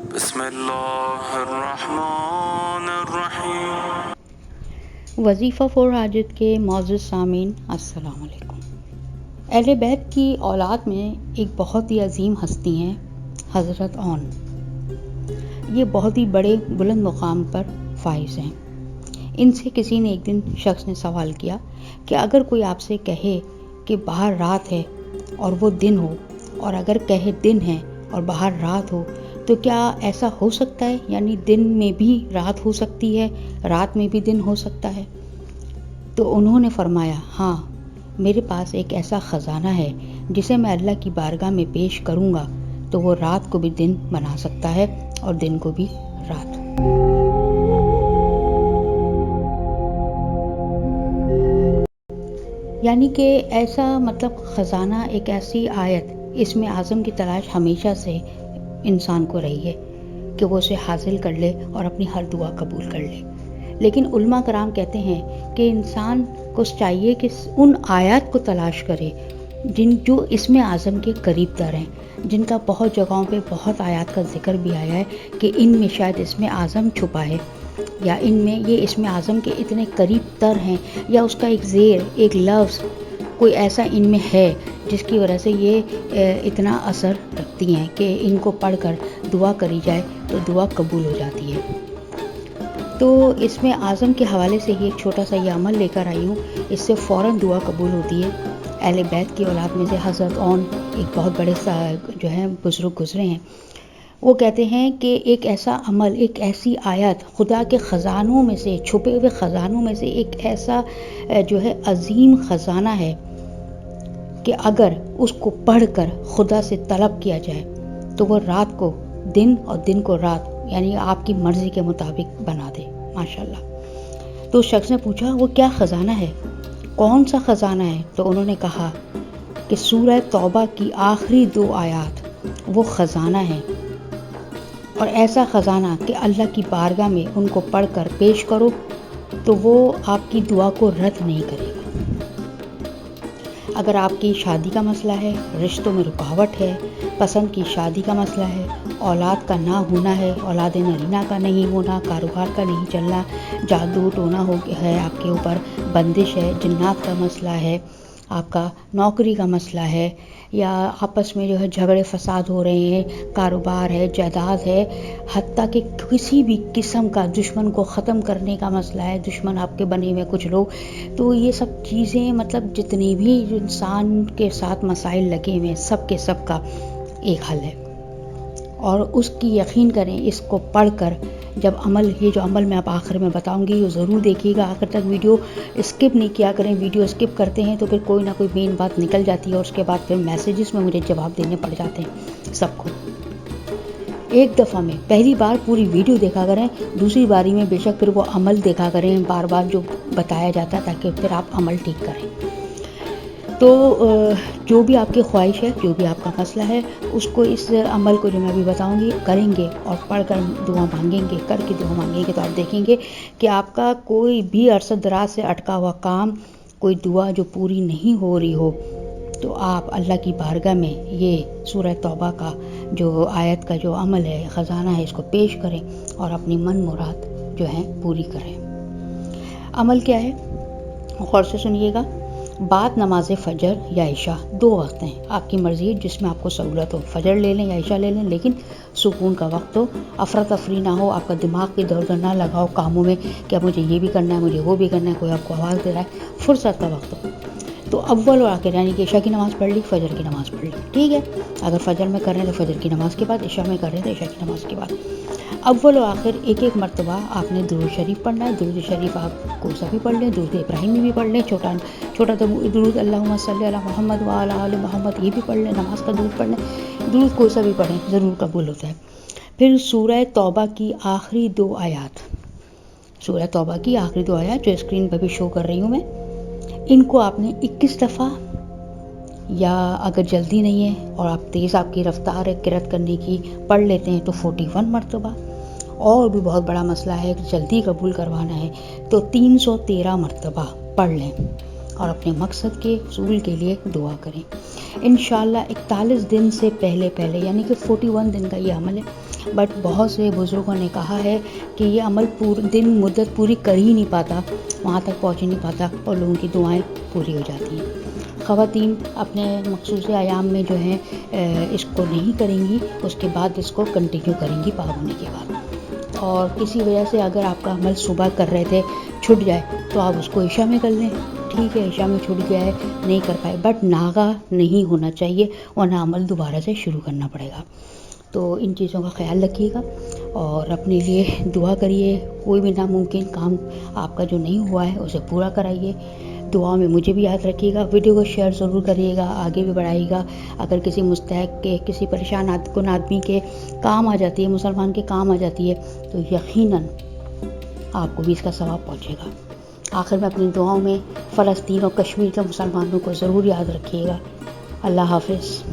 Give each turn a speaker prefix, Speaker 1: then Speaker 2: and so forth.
Speaker 1: بسم اللہ الرحمن الرحیم۔
Speaker 2: وظیفہ فور حاجت کے معزز سامعین السلام علیکم۔ اہل بیت کی اولاد میں ایک بہت ہی عظیم ہستی ہیں حضرت اون۔ یہ بہت ہی بڑے بلند مقام پر فائز ہیں۔ ان سے کسی نے ایک دن شخص نے سوال کیا کہ اگر کوئی آپ سے کہے کہ باہر رات ہے اور وہ دن ہو، اور اگر کہے دن ہے اور باہر رات ہو، تو کیا ایسا ہو سکتا ہے؟ یعنی دن میں بھی رات ہو سکتی ہے، رات میں بھی دن ہو سکتا ہے؟ تو انہوں نے فرمایا، ہاں، میرے پاس ایک ایسا خزانہ ہے جسے میں اللہ کی بارگاہ میں پیش کروں گا تو وہ رات کو بھی دن بنا سکتا ہے اور دن کو بھی رات۔ یعنی کہ ایسا خزانہ، ایک ایسی آیت، اسم اعظم کی تلاش ہمیشہ سے انسان کو رہی ہے کہ وہ اسے حاصل کر لے اور اپنی ہر دعا قبول کر لے۔ لیکن علماء کرام کہتے ہیں کہ انسان کو چاہیے کہ ان آیات کو تلاش کرے جو اسم اعظم کے قریب تر ہیں، جن کا بہت جگہوں پہ بہت آیات کا ذکر بھی آیا ہے کہ ان میں شاید اسم اعظم چھپا ہے، یا ان میں یہ اسم اعظم کے اتنے قریب تر ہیں، یا اس کا ایک زیر، ایک لفظ کوئی ایسا ان میں ہے جس کی وجہ سے یہ اتنا اثر رکھتی ہیں کہ ان کو پڑھ کر دعا کری جائے تو دعا قبول ہو جاتی ہے۔ تو اسم اعظم کے حوالے سے ہی ایک چھوٹا سا یہ عمل لے کر آئی ہوں، اس سے فوراً دعا قبول ہوتی ہے۔ اہل بیت کی اولاد میں سے حضرت اون ایک بہت بڑے جو ہیں بزرگ گزرے ہیں۔ وہ کہتے ہیں کہ ایک ایسا عمل، ایک ایسی آیت خدا کے خزانوں میں سے، چھپے ہوئے خزانوں میں سے ایک ایسا جو ہے عظیم خزانہ ہے کہ اگر اس کو پڑھ کر خدا سے طلب کیا جائے تو وہ رات کو دن اور دن کو رات، یعنی آپ کی مرضی کے مطابق بنا دے۔ ماشاءاللہ۔ تو اس شخص نے پوچھا وہ کیا خزانہ ہے، کون سا خزانہ ہے؟ تو انہوں نے کہا کہ سورہ توبہ کی آخری 2 آیات وہ خزانہ ہے، اور ایسا خزانہ کہ اللہ کی بارگاہ میں ان کو پڑھ کر پیش کرو تو وہ آپ کی دعا کو رد نہیں کرے گا۔ اگر آپ کی شادی کا مسئلہ ہے، رشتوں میں رکاوٹ ہے، پسند کی شادی کا مسئلہ ہے، اولاد کا نہ ہونا ہے، اولاد نرینہ کا نہیں ہونا، کاروبار کا نہیں چلنا، جادو ٹونا ہے آپ کے اوپر، بندش ہے، جنات کا مسئلہ ہے، آپ کا نوکری کا مسئلہ ہے، یا آپس میں جو ہے جھگڑے فساد ہو رہے ہیں، کاروبار ہے، جائیداد ہے، حتیٰ کہ کسی بھی قسم کا دشمن کو ختم کرنے کا مسئلہ ہے، دشمن آپ کے بنے ہوئے کچھ لوگ، تو یہ سب چیزیں جتنی بھی انسان کے ساتھ مسائل لگے ہوئے سب کے سب کا ایک حل ہے، اور اس کی یقین کریں، اس کو پڑھ کر جب یہ جو عمل میں آپ آخر میں بتاؤں گی یہ ضرور دیکھیے گا آخر تک، ویڈیو اسکپ نہیں کیا کریں۔ ویڈیو اسکپ کرتے ہیں تو پھر کوئی نہ کوئی مین بات نکل جاتی ہے اور اس کے بعد پھر میسیجز میں مجھے جواب دینے پڑ جاتے ہیں سب کو۔ ایک دفعہ میں پہلی بار پوری ویڈیو دیکھا کریں، دوسری باری میں بے شک پھر وہ عمل دیکھا کریں بار بار جو بتایا جاتا ہے، تاکہ پھر آپ عمل ٹھیک کریں۔ تو جو بھی آپ کی خواہش ہے، جو بھی آپ کا مسئلہ ہے، اس کو، اس عمل کو جو میں ابھی بتاؤں گی کریں گے اور پڑھ کر دعا مانگیں گے، کر کے دعا مانگیں گے، تو آپ دیکھیں گے کہ آپ کا کوئی بھی عرصہ دراز سے اٹکا ہوا کام، کوئی دعا جو پوری نہیں ہو رہی ہو، تو آپ اللہ کی بارگاہ میں یہ سورہ توبہ کا جو آیت کا جو عمل ہے، خزانہ ہے، اس کو پیش کریں اور اپنی من مراد جو ہے پوری کریں۔ عمل کیا ہے؟ غور سے سنیے گا۔ بعد نماز فجر یا عشاء 2 وقت ہیں، آپ کی مرضی ہے جس میں آپ کو سہولت ہو، فجر لے لیں یا عشاء لے لیں، لیکن سکون کا وقت ہو، افراتفری نہ ہو، آپ کا دماغ کی ادھر نہ لگاؤ کاموں میں کہ اب مجھے یہ بھی کرنا ہے، مجھے وہ بھی کرنا ہے، کوئی آپ کو آواز دے رہا ہے، فرصت کا وقت ہو۔ تو اول اور آخر، یعنی کہ عشاء کی نماز پڑھ لی، فجر کی نماز پڑھ لی، ٹھیک ہے۔ اگر فجر میں کر رہے ہیں تو فجر کی نماز کے بعد، عشاء میں کر رہے ہیں تو عشاء کی نماز کے بعد، اول و آخر ایک مرتبہ آپ نے درود شریف پڑھنا ہے۔ درود شریف آپ کوسا بھی پڑھ لیں، درود ابراہیمی بھی پڑھ لیں، چھوٹا درود اللہم صلی علی محمد وعلی آل محمد یہ بھی پڑھ لیں، نماز کا درود پڑھ لیں، درود کوسا بھی پڑھیں، ضرور قبول ہوتا ہے۔ پھر سورہ توبہ کی آخری 2 آیات، سورہ توبہ کی آخری 2 آیات جو اسکرین پہ بھی شو کر رہی ہوں میں، ان کو آپ نے 21 دفعہ، یا اگر جلدی نہیں ہے اور آپ تیز، آپ کی رفتار ہے قرأت کرنے کی، پڑھ لیتے ہیں تو 41 مرتبہ، اور بھی بہت بڑا مسئلہ ہے جلدی قبول کروانا ہے تو 313 مرتبہ پڑھ لیں، اور اپنے مقصد کے حصول کے لیے دعا کریں۔ انشاءاللہ 41 دن سے پہلے یعنی کہ 41 دن کا یہ عمل ہے، بٹ بہت سے بزرگوں نے کہا ہے کہ یہ عمل مدت پوری کر ہی نہیں پاتا، وہاں تک پہنچ ہی نہیں پاتا اور لوگوں کی دعائیں پوری ہو جاتی ہیں۔ خواتین اپنے مخصوص ایام میں جو ہے اس کو نہیں کریں گی، اس کے بعد اس کو کنٹینیو کریں گی پاک ہونے کے بعد۔ اور کسی وجہ سے اگر آپ کا عمل صبح کر رہے تھے چھٹ جائے تو آپ اس کو عشاء میں کر لیں، ٹھیک ہے، عشاء میں چھوٹ گیا ہے نہیں کر پائے، بٹ ناغہ نہیں ہونا چاہیے ورنہ عمل دوبارہ سے شروع کرنا پڑے گا۔ تو ان چیزوں کا خیال رکھیے گا اور اپنے لیے دعا کریے، کوئی بھی ناممکن کام آپ کا جو نہیں ہوا ہے اسے پورا کرائیے۔ دعا میں مجھے بھی یاد رکھیے گا، ویڈیو کو شیئر ضرور کریے گا، آگے بھی بڑھائیے گا۔ اگر کسی مستحق کے، کسی پریشان کن آدمی کے کام آ جاتی ہے، مسلمان کے کام آ جاتی ہے، تو یقیناً آپ کو بھی اس کا ثواب پہنچے گا۔ آخر میں اپنی دعاؤں میں فلسطین اور کشمیر کے مسلمانوں کو ضرور یاد رکھیے گا۔ اللہ حافظ۔